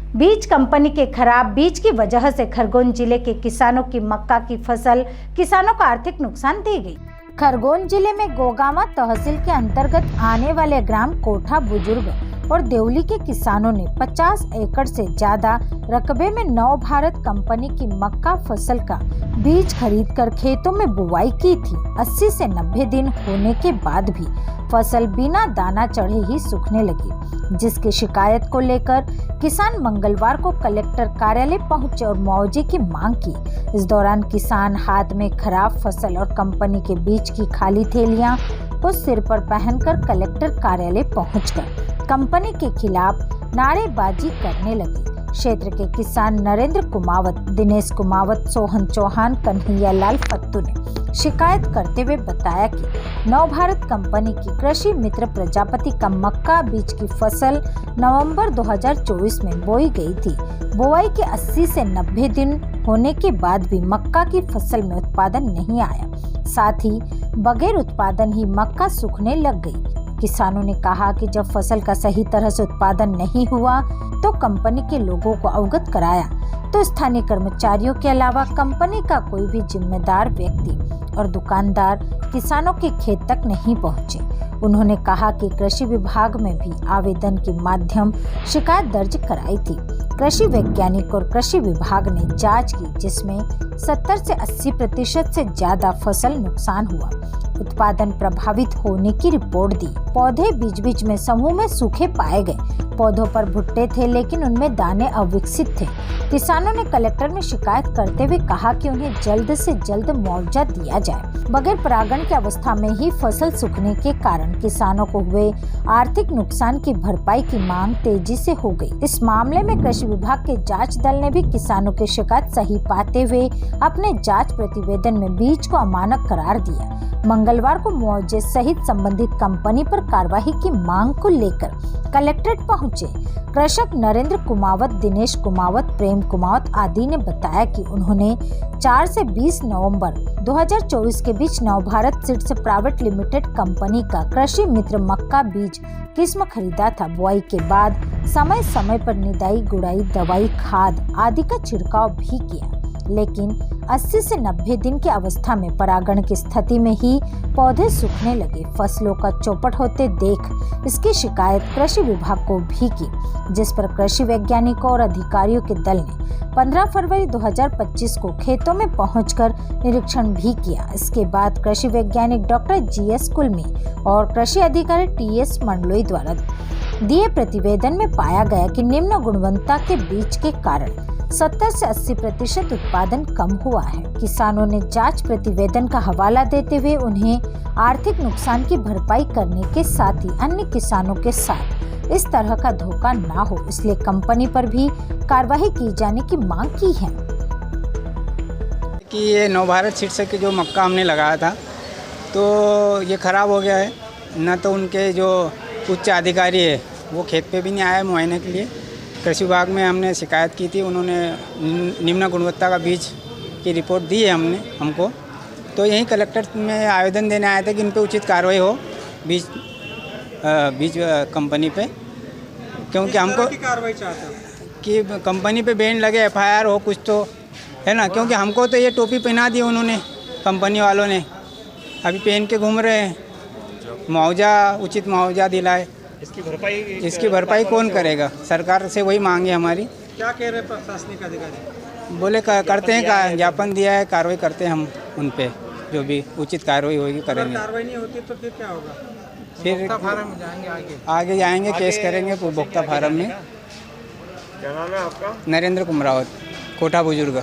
बीज कंपनी के खराब बीज की वजह से खरगोन जिले के किसानों की मक्का की फसल किसानों को आर्थिक नुकसान दी गई। खरगोन जिले में गोगामा तहसील के अंतर्गत आने वाले ग्राम कोठा बुजुर्ग और देवली के किसानों ने 50 एकड़ से ज्यादा रकबे में नव भारत कंपनी की मक्का फसल का बीज खरीदकर खेतों में बुवाई की थी। 80 से 90 दिन होने के बाद भी फसल बिना दाना चढ़े ही सूखने लगी, जिसकी शिकायत को लेकर किसान मंगलवार को कलेक्टर कार्यालय पहुंचे और मुआवजे की मांग की। इस दौरान किसान हाथ में खराब फसल और कंपनी के बीज की खाली थैलियां को सिर पर पहनकर कलेक्टर कार्यालय पहुंचकर कंपनी के खिलाफ नारेबाजी करने लगे। क्षेत्र के किसान नरेंद्र कुमावत, दिनेश कुमावत, सोहन चौहान, कन्हैया लाल फत्तू ने शिकायत करते हुए बताया कि नव भारत कंपनी की कृषि मित्र प्रजापति का मक्का बीज की फसल नवंबर 2024 में बोई गई थी। बुआई के 80 से 90 दिन होने के बाद भी मक्का की फसल में उत्पादन नहीं आया, साथ ही बगैर उत्पादन ही मक्का सूखने लग गई। किसानों ने कहा कि जब फसल का सही तरह से उत्पादन नहीं हुआ तो कंपनी के लोगों को अवगत कराया, तो स्थानीय कर्मचारियों के अलावा कंपनी का कोई भी जिम्मेदार व्यक्ति और दुकानदार किसानों के खेत तक नहीं पहुंचे। उन्होंने कहा कि कृषि विभाग में भी आवेदन के माध्यम शिकायत दर्ज कराई थी। कृषि वैज्ञानिक और कृषि विभाग ने जांच की, जिसमें 70 से 80% से ज्यादा फसल नुकसान हुआ, उत्पादन प्रभावित होने की रिपोर्ट दी। पौधे बीच बीच में समूह में सूखे पाए गए। पौधों पर भुट्टे थे लेकिन उनमें दाने अविकसित थे। किसानों ने कलेक्टर में शिकायत करते हुए कहा कि उन्हें जल्द से जल्द मुआवजा दिया जाए। बगैर परागण की अवस्था में ही फसल सूखने के कारण किसानों को हुए आर्थिक नुकसान की भरपाई की मांग तेजी से हो गई। इस मामले में कृषि विभाग के जांच दल ने भी किसानों की शिकायत सही पाते हुए अपने जांच प्रतिवेदन में बीज को अमानक करार दिया। मंगलवार को मुआवजे सहित संबंधित कंपनी पर कार्रवाई की मांग को लेकर कलेक्ट्रेट पहुंचे। कृषक नरेंद्र कुमावत, दिनेश कुमावत, प्रेम कुमावत आदि ने बताया कि उन्होंने 4 से 20 नवंबर 2024 के बीच नव Bharat seeds private limited company का कृषि मित्र मक्का बीज किस्म खरीदा था। बुआई के बाद समय समय पर निदाई, गुड़ाई, दवाई, खाद आदि का छिड़काव भी किया, लेकिन 80 से 90 दिन की अवस्था में परागण की स्थिति में ही पौधे सूखने लगे। फसलों का चौपट होते देख इसकी शिकायत कृषि विभाग को भी की, जिस पर कृषि वैज्ञानिकों और अधिकारियों के दल ने 15 फरवरी 2025 को खेतों में पहुंचकर निरीक्षण भी किया। इसके बाद कृषि वैज्ञानिक डॉक्टर GS कुलमी और कृषि अधिकारी TS मंडलोई द्वारा दिए प्रतिवेदन में पाया गया कि निम्न गुणवत्ता के बीज के कारण 70 से 80% उत्पादन कम हुआ है। किसानों ने जांच प्रतिवेदन का हवाला देते हुए उन्हें आर्थिक नुकसान की भरपाई करने के साथ ही अन्य किसानों के साथ इस तरह का धोखा ना हो, इसलिए कंपनी पर भी कार्रवाई की जाने की मांग की है। कि ये नव भारत सीड्स की जो मक्का हमने लगाया था तो ये ख़राब हो गया है। न तो उनके जो उच्च अधिकारी है वो खेत पे भी नहीं आए मुआयने के लिए। कृषि विभाग में हमने शिकायत की थी, उन्होंने निम्न गुणवत्ता का बीज की रिपोर्ट दी है हमको। तो यहीं कलेक्टर में आवेदन देने आए थे कि इन पे उचित कार्रवाई हो बीज कंपनी पे, क्योंकि हमको कार्रवाई चाहते हो कि कंपनी पे बैन लगे, FIR हो कुछ तो, है ना। क्योंकि हमको तो ये टोपी पहना दी उन्होंने, कंपनी वालों ने, अभी पहन के घूम रहे हैं। मुआवजा, उचित मुआवजा दिलाए। इसकी भरपाई कौन करेगा? सरकार से वही मांगे हमारी। क्या कह रहे प्रशासनिक अधिकारी? बोले करते हैं, ज्ञापन दिया है, कार्रवाई करते हैं हम उन पे, जो भी उचित कार्रवाई होगी करेंगे। कार्रवाई नहीं होती तो फिर क्या होगा? फिर फार्म जाएंगे आगे जाएंगे, केस करेंगे उपभोक्ता फार्म में। क्या नाम है आपका? नरेंद्र कुमावत, कोठा बुजुर्ग।